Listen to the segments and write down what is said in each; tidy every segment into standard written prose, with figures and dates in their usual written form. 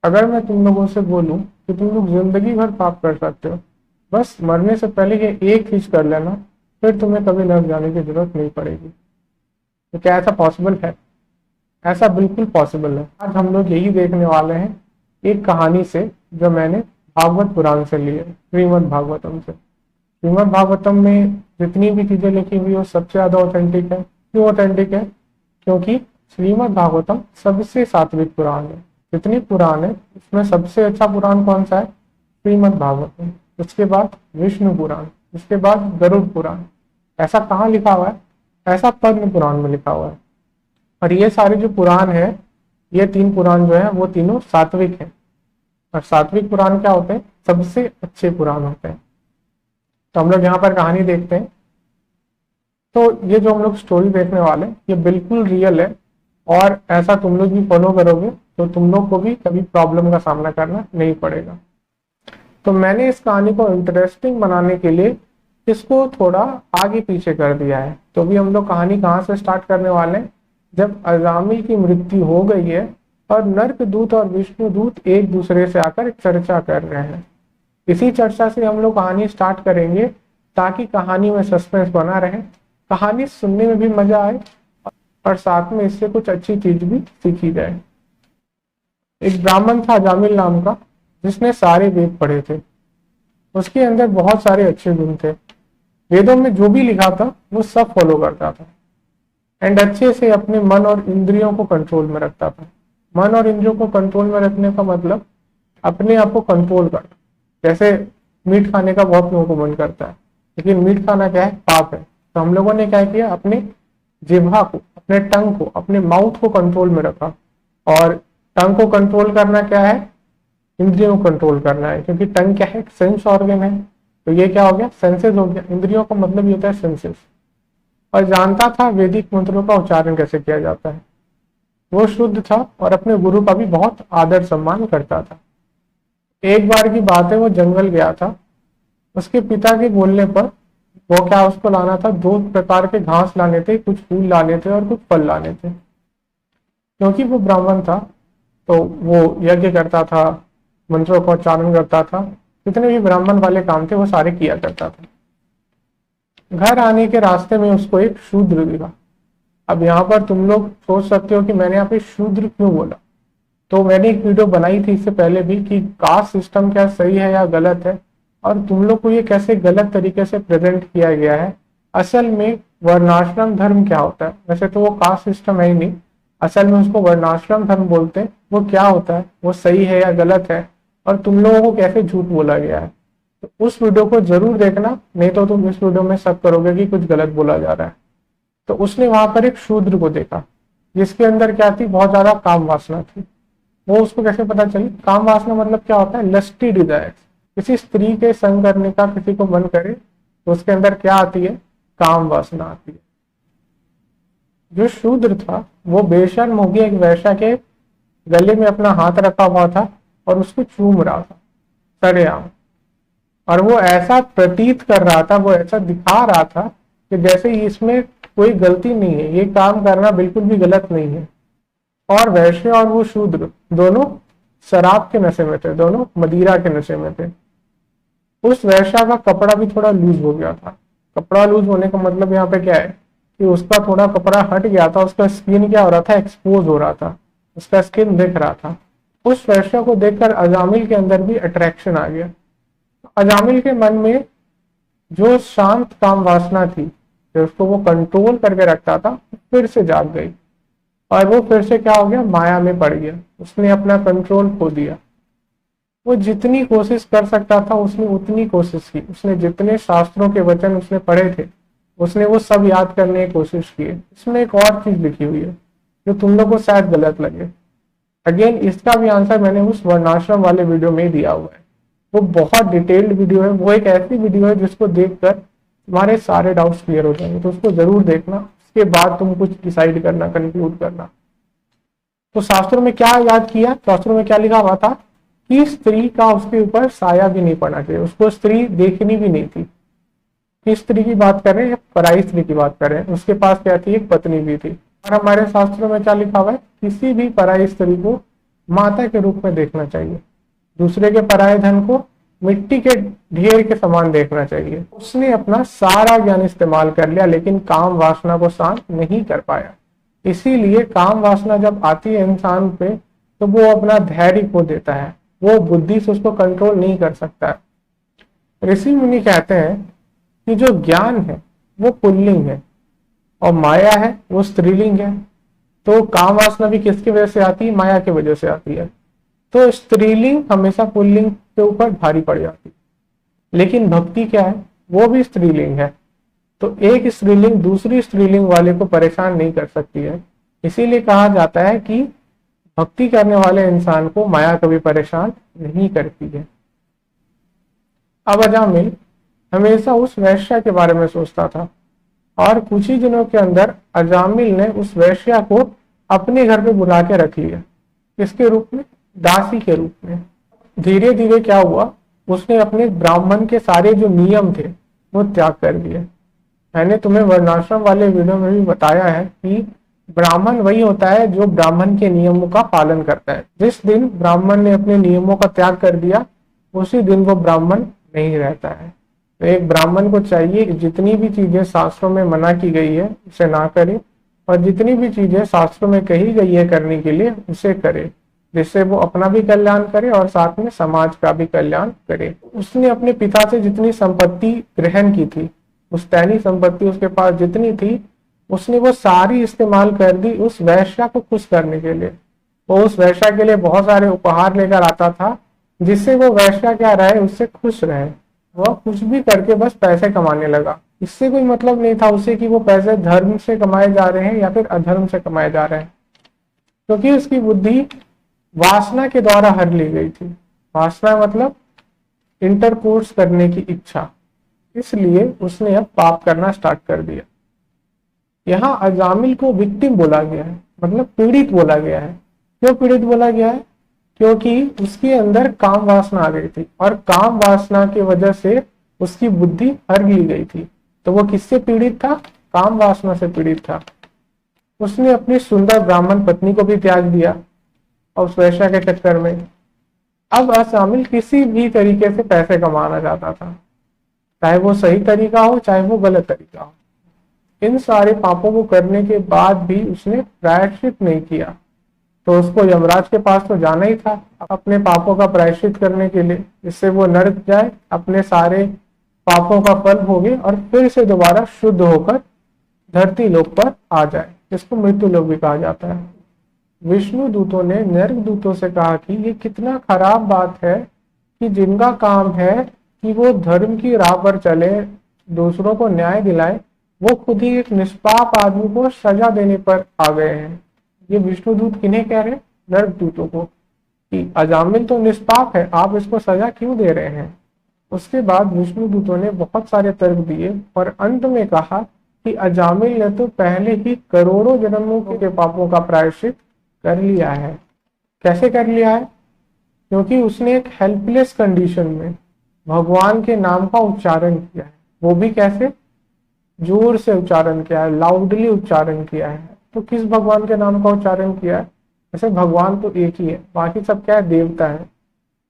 अगर मैं तुम लोगों से बोलूं कि तुम लोग जिंदगी भर पाप कर सकते हो, बस मरने से पहले ये एक चीज कर लेना, फिर तुम्हें कभी नर्क जाने की जरूरत नहीं पड़ेगी, तो क्या ऐसा पॉसिबल है? ऐसा बिल्कुल पॉसिबल है। आज हम लोग यही देखने वाले हैं एक कहानी से, जो मैंने भागवत पुराण से ली है, श्रीमद् भागवतम से। श्रीमद् भागवतम में जितनी भी चीजें लिखी हुई वो सबसे ज्यादा ऑथेंटिक है। क्यों ऑथेंटिक है? क्योंकि श्रीमद् भागवतम सबसे सात्विक पुराण है। जितनी पुराण है उसमें सबसे अच्छा पुराण कौन सा है? श्रीमद् भागवतम। उसके बाद विष्णु पुराण, उसके बाद गरुड़ पुराण। ऐसा कहाँ लिखा हुआ है? ऐसा पद्म पुराण में लिखा हुआ है। और ये सारे जो पुराण है, ये 3 पुराण जो है वो तीनों सात्विक है। और सात्विक पुराण क्या होते हैं? सबसे अच्छे पुराण होते हैं। तो हम लोग यहाँ पर कहानी देखते हैं। तो ये जो हम लोग स्टोरी देखने वाले हैं, ये बिल्कुल रियल है। और ऐसा तुम लोग भी फॉलो करोगे तो तुम लोग को भी कभी प्रॉब्लम का सामना करना नहीं पड़ेगा। तो मैंने इस कहानी को इंटरेस्टिंग बनाने के लिए इसको थोड़ा आगे पीछे कर दिया है। तो अभी हम लोग कहानी कहाँ से स्टार्ट करने वाले हैं? जब अजामिल की मृत्यु हो गई है और नर्क दूत और विष्णु दूत एक दूसरे से आकर चर्चा कर रहे हैं। इसी चर्चा से हम लोग कहानी स्टार्ट करेंगे, ताकि कहानी में सस्पेंस बना रहे, कहानी सुनने में भी मजा आए और साथ में इससे कुछ अच्छी चीज भी सीखी जाए। एक ब्राह्मण था अजामिल नाम का, जिसने सारे वेद पढ़े थे। उसके अंदर बहुत सारे अच्छे गुण थे। वेदों में जो भी लिखा था वो सब फॉलो करता था एंड अच्छे से अपने मन और इंद्रियों को कंट्रोल में रखता था। मन और इंद्रियों को कंट्रोल में रखने का मतलब अपने आप को कंट्रोल करना। जैसे मीट खाने का बहुत लोगों को मन करता है, लेकिन मीट खाना क्या है? पाप है। तो हम लोगों ने क्या किया? अपने जिह्वा को, अपने टंग को, अपने माउथ को कंट्रोल में रखा। और टंग को कंट्रोल करना क्या है? इंद्रियों को कंट्रोल करना है, क्योंकि टंग क्या है? सेंस ऑर्गन है। तो ये क्या हो गया? सेंसेस हो गया। इंद्रियों का मतलब ये होता है सेंसेस। और जानता था वैदिक मंत्रों का उच्चारण कैसे किया जाता है। वो शुद्ध था और अपने गुरु का भी बहुत आदर सम्मान करता था। एक बार की बात है, वो जंगल गया था। उसके पिता के बोलने पर वो क्या उसको लाना था? 2 प्रकार के घास लाने थे, कुछ फूल लाने थे और कुछ फल लाने थे। क्योंकि वो ब्राह्मण था तो वो यज्ञ करता था, मंत्रों का उच्चारण करता था, जितने भी ब्राह्मण वाले काम थे वो सारे किया करता था। घर आने के रास्ते में उसको एक शूद्र दिखा। अब यहाँ पर तुम लोग सोच सकते हो कि मैंने यहाँ पे शूद्र क्यों बोला। तो मैंने एक वीडियो बनाई थी इससे पहले भी कि कास्ट सिस्टम क्या सही है या गलत है, और तुम लोग को ये कैसे गलत तरीके से प्रेजेंट किया गया है। असल में वर्णाश्रम धर्म क्या होता है? वैसे तो वो कास्ट सिस्टम है ही नहीं, असल में उसको वर्णाश्रम धर्म बोलते हैं। वो क्या होता है, वो सही है या गलत है, और तुम लोगों को कैसे झूठ बोला गया है। तो उस वीडियो को जरूर देखना, नहीं तो तुम इस वीडियो में शक करोगे कि कुछ गलत बोला जा रहा है। तो उसने वहां पर एक शूद्र को देखा, जिसके अंदर क्या थी? बहुत ज्यादा काम वासना थी। वो उसको कैसे पता चली? काम वासना मतलब क्या होता है? Lusty desire. किसी स्त्री के संग करने का किसी को मन करे तो उसके अंदर क्या आती है? काम वासना आती है। जो शूद्र था वो बेशर्म हो गया, एक वैश्या के गले में अपना हाथ रखा हुआ था और उसको चूम रहा था सरेआम। और वो ऐसा प्रतीत कर रहा था, वो ऐसा दिखा रहा था कि जैसे इसमें कोई गलती नहीं है, ये काम करना बिल्कुल भी गलत नहीं है। और वैश्य और वो शूद्र दोनों शराब के नशे में थे, दोनों मदिरा के नशे में थे। उस वैश्या का कपड़ा भी थोड़ा लूज हो गया था। कपड़ा लूज होने का मतलब यहाँ पे क्या है कि उसका थोड़ा कपड़ा हट गया था, उसका स्किन क्या हो रहा था? एक्सपोज हो रहा था, उसका स्किन दिख रहा था। उस वैश्या को देखकर अजामिल के अंदर भी अट्रैक्शन आ गया। अजामिल के मन में जो शांत काम वासना थी, जो उसको वो कंट्रोल करके रखता था, फिर से जाग गई। और वो फिर से क्या हो गया? माया में पड़ गया। उसने अपना कंट्रोल खो दिया। वो जितनी कोशिश कर सकता था उसने उतनी कोशिश की। उसने जितने शास्त्रों के वचन उसने पढ़े थे उसने वो सब याद करने की कोशिश की। इसमें एक और चीज लिखी हुई है जो तुम लोग को शायद गलत लगे। अगेन इसका भी आंसर मैंने उस वर्णाश्रम वाले वीडियो में दिया हुआ है। वो बहुत डिटेल्ड वीडियो है। वो एक ऐसी वीडियो है जिसको देखकर तुम्हारे सारे डाउट्स क्लियर हो जाएंगे। तो उसको जरूर देखना, उसके बाद तुम कुछ डिसाइड करना, कंक्लूड करना। तो शास्त्रों में क्या याद किया? शास्त्रों में क्या लिखा हुआ था कि स्त्री का उसके ऊपर साया भी नहीं पड़ना चाहिए, उसको स्त्री देखनी भी नहीं थी। किस स्त्री की बात कर रहे हैं? पराई स्त्री की बात कर रहे हैं। उसके पास क्या थी? एक पत्नी भी थी। और हमारे शास्त्रों में क्या लिखा हुआ है? किसी भी पराई स्त्री को माता के रूप में देखना चाहिए। दूसरे के पराये धन को मिट्टी के ढेर के समान देखना चाहिए। उसने अपना सारा ज्ञान इस्तेमाल कर लिया लेकिन काम वासना को शांत नहीं कर पाया। इसीलिए काम वासना जब आती है इंसान पे तो वो अपना धैर्य खो देता है, वो बुद्धि से उसको कंट्रोल नहीं कर सकता है। ऋषि मुनि कहते हैं कि जो ज्ञान है वो पुल्लिंग है और माया है वो स्त्रीलिंग है। तो काम वासना भी किसकी वजह से आती है? माया की वजह से आती है। तो स्त्रीलिंग हमेशा पुल्लिंग के ऊपर भारी पड़ जाती है। लेकिन भक्ति क्या है? वो भी स्त्रीलिंग है। तो एक स्त्रीलिंग दूसरी स्त्रीलिंग वाले को परेशान नहीं कर सकती है। इसीलिए कहा जाता है कि भक्ति करने वाले इंसान को माया कभी परेशान नहीं करती है। अब अजामिल हमेशा उस वैश्या के बारे में सोचता था और कुछ ही दिनों के अंदर अजामिल ने उस वैश्या को अपने घर पे बुला के रख लिया। किसके रूप में? दासी के रूप में। धीरे धीरे क्या हुआ, उसने अपने ब्राह्मण के सारे जो नियम थे वो त्याग कर दिए। मैंने तुम्हें वर्णाश्रम वाले वीडियो में भी बताया है कि ब्राह्मण वही होता है जो ब्राह्मण के नियमों का पालन करता है। जिस दिन ब्राह्मण ने अपने नियमों का त्याग कर दिया उसी दिन वो ब्राह्मण नहीं रहता है। तो एक ब्राह्मण को चाहिए कि जितनी भी चीजें शास्त्रों में मना की गई है उसे ना करे और जितनी भी चीजें शास्त्रों में कही गई है करने के लिए उसे करे, जिससे वो अपना भी कल्याण करे और साथ में समाज का भी कल्याण करे। उसने अपने पिता से जितनी संपत्ति ग्रहण की थी, पुश्तैनी संपत्ति उसके पास जितनी थी, उसने वो सारी इस्तेमाल कर दी उस वैश्या को खुश करने के लिए। वो उस वैश्या के लिए बहुत सारे उपहार लेकर आता था जिससे वो वैश्या क्या रहे, उससे खुश रहे। वह कुछ भी करके बस पैसे कमाने लगा। इससे कोई मतलब नहीं था उसे कि वो पैसे धर्म से कमाए जा रहे हैं या फिर अधर्म से कमाए जा रहे हैं, क्योंकि उसकी बुद्धि वासना के द्वारा हर ली गई थी। वासना मतलब इंटरकोर्स करने की इच्छा। इसलिए उसने अब पाप करना स्टार्ट कर दिया। यहाँ अजामिल को विक्टिम बोला गया है, मतलब पीड़ित बोला गया है। क्यों पीड़ित बोला गया है? क्योंकि उसके अंदर काम वासना आ गई थी और काम वासना की वजह से उसकी बुद्धि हर ली गई थी। तो वो किससे पीड़ित था? काम वासना से पीड़ित था। उसने अपनी सुंदर ब्राह्मण पत्नी को भी त्याग दिया और उस वैश्या के चक्कर में। अब अजामिल किसी भी तरीके से पैसे कमाना चाहता था, चाहे वो सही तरीका हो चाहे वो गलत तरीका हो। इन सारे पापों को करने के बाद भी उसने प्रायश्चित नहीं किया, तो उसको यमराज के पास तो जाना ही था अपने पापों का प्रायश्चित करने के लिए, जिससे वो नरक जाए, अपने सारे पापों का फल भोगे और फिर से दोबारा शुद्ध होकर धरती लोक पर आ जाए, जिसको मृत्यु लोक भी कहा जाता है। विष्णु दूतों ने नरक दूतों से कहा कि ये कितना खराब बात है कि जिनका काम है कि वो धर्म की राह पर चले, दूसरों को न्याय दिलाए, वो खुद ही एक निष्पाप आदमी को सजा देने पर आ गए हैं। ये विष्णुदूत किन्हें कह रहे हैं? नरक दूतों को, कि अजामिल तो निष्पाप है, आप इसको सजा क्यों दे रहे हैं। उसके बाद विष्णुदूतों ने बहुत सारे तर्क दिए और अंत में कहा कि अजामिल ने तो पहले ही करोड़ों जन्मों के पापों का प्रायश्चित कर लिया है। कैसे कर लिया है? क्योंकि उसने एक हेल्पलेस कंडीशन में भगवान के नाम का उच्चारण किया है। वो भी कैसे? जोर से उच्चारण किया है, लाउडली उच्चारण किया है। तो किस भगवान के नाम का उच्चारण किया है? वैसे भगवान तो एक ही है, बाकी सब क्या है? देवता है।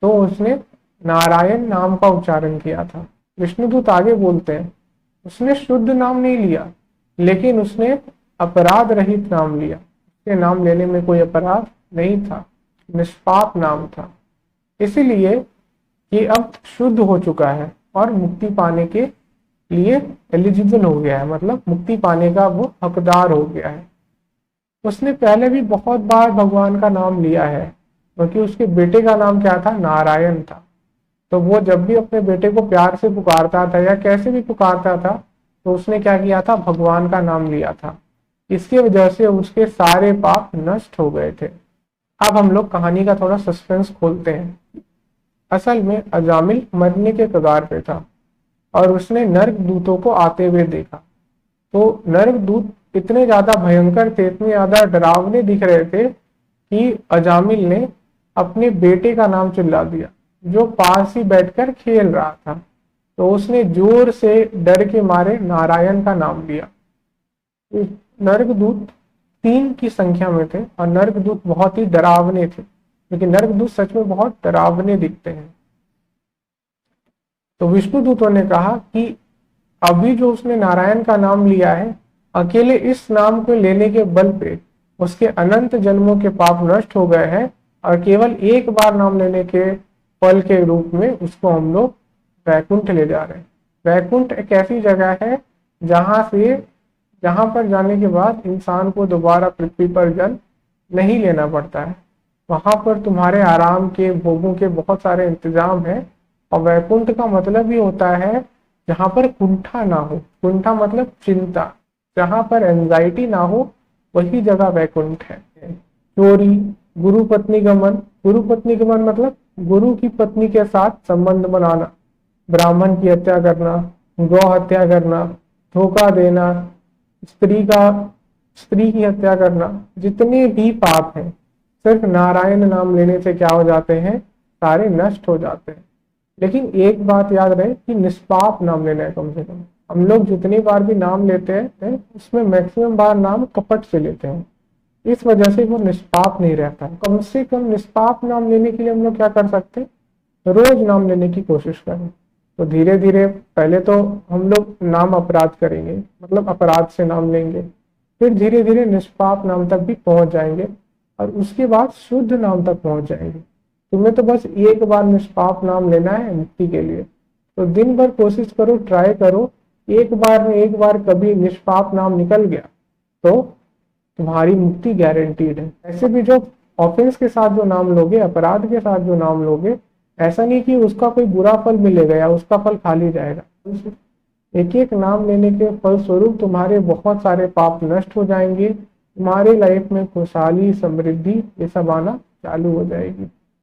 तो उसने नारायण नाम का उच्चारण किया था। विष्णुदूत आगे बोलते हैं उसने शुद्ध नाम नहीं लिया, लेकिन उसने अपराध रहित नाम लिया। उसके नाम लेने में कोई अपराध नहीं था, निष्पाप नाम था। इसीलिए ये अब शुद्ध हो चुका है और मुक्ति पाने के लिए एलिजिबल हो गया है, मतलब मुक्ति पाने का वो हकदार हो गया है। उसने पहले भी बहुत बार भगवान का नाम लिया है, क्योंकि उसके बेटे का नाम क्या था? नारायण था। तो वो जब भी अपने बेटे को प्यार से पुकारता था या कैसे भी पुकारता था, तो उसने क्या किया था? भगवान का नाम लिया था। इसकी वजह से उसके सारे पाप नष्ट हो गए थे। अब हम लोग कहानी का थोड़ा सस्पेंस खोलते हैं। असल में अजामिल मरने के कगार पे था और उसने नरक दूतों को आते हुए देखा। तो नरक दूत इतने ज्यादा भयंकर थे, इतने ज्यादा डरावने दिख रहे थे कि अजामिल ने अपने बेटे का नाम चिल्ला दिया, जो पास ही बैठकर खेल रहा था। तो उसने जोर से डर के मारे नारायण का नाम लिया। नरक दूत 3 की संख्या में थे और नरक दूत बहुत ही डरावने थे। लेकिन नरक दूत सच में बहुत डरावने दिखते हैं। तो विष्णु दूतों ने कहा कि अभी जो उसने नारायण का नाम लिया है, अकेले इस नाम को लेने के बल पे उसके अनंत जन्मों के पाप नष्ट हो गए हैं, और केवल एक बार नाम लेने के फल के रूप में उसको हम लोग वैकुंठ ले जा रहे हैं। वैकुंठ एक ऐसी जगह है जहां पर जाने के बाद इंसान को दोबारा पृथ्वी पर जन्म नहीं लेना पड़ता है। वहां पर तुम्हारे आराम के, भोगों के बहुत सारे इंतजाम है। और वैकुंठ का मतलब ही होता है जहां पर कुंठा ना हो। कुंठा मतलब चिंता, जहां पर एंजाइटी ना हो, वही जगह वैकुंठ है। चोरी, गुरु पत्नी गमन। गुरु पत्नी गमन मतलब गुरु की पत्नी के साथ संबंध बनाना, ब्राह्मण की हत्या करना, गौ हत्या करना, धोखा देना, स्त्री की हत्या करना, जितने भी पाप हैं सिर्फ नारायण नाम लेने से क्या हो जाते हैं, सारे नष्ट हो जाते हैं। लेकिन एक बात याद रहे कि निष्पाप नाम लेना है कम से कम। हम लोग जितनी बार भी नाम लेते हैं उसमें मैक्सिमम बार नाम कपट से लेते हैं, इस वजह से वो निष्पाप नहीं रहता है। कम से कम निष्पाप नाम लेने के लिए हम लोग क्या कर सकते हैं, रोज नाम लेने की कोशिश करें। तो धीरे धीरे पहले तो हम लोग नाम अपराध करेंगे, मतलब अपराध से नाम लेंगे, फिर धीरे धीरे निष्पाप नाम तक भी पहुंच जाएंगे, और उसके बाद शुद्ध नाम तक पहुंच जाएंगे। तुम्हें तो बस एक बार निष्पाप नाम लेना है मुक्ति के लिए। तो दिन भर कोशिश करो, ट्राई करो, एक बार कभी निष्पाप नाम निकल गया तो तुम्हारी मुक्ति गारंटीड है। ऐसे भी जो ऑफेंस के साथ जो नाम लोगे, अपराध के साथ जो नाम लोगे, ऐसा नहीं कि उसका कोई बुरा फल मिलेगा या उसका फल खाली जाएगा। एक एक नाम लेने के फलस्वरूप तुम्हारे बहुत सारे पाप नष्ट हो जाएंगे, तुम्हारे लाइफ में खुशहाली, समृद्धि ये सब आना चालू हो जाएगी।